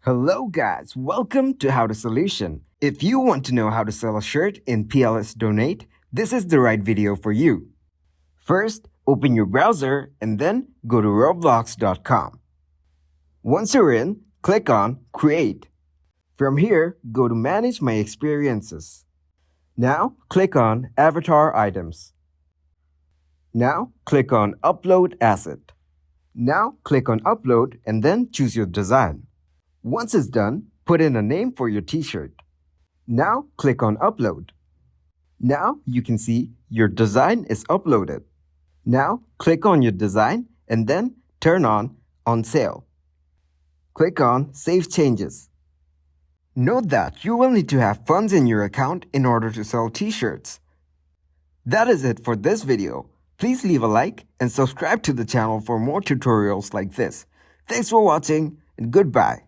Hello guys, welcome to How to Solution. If you want to know how to sell a shirt in PLS Donate, this is the right video for you. First, open your browser and then go to roblox.com. Once you're in, click on Create. From here, go to Manage My Experiences. Now, click on Avatar Items. Now, click on Upload Asset. Now, click on Upload and then choose your design. Once it's done, put in a name for your t-shirt. Now, click on Upload. Now, you can see your design is uploaded. Now, click on your design and then turn on Sale. Click on Save Changes. Note that you will need to have funds in your account in order to sell t-shirts. That is it for this video. Please leave a like and subscribe to the channel for more tutorials like this. Thanks for watching and goodbye.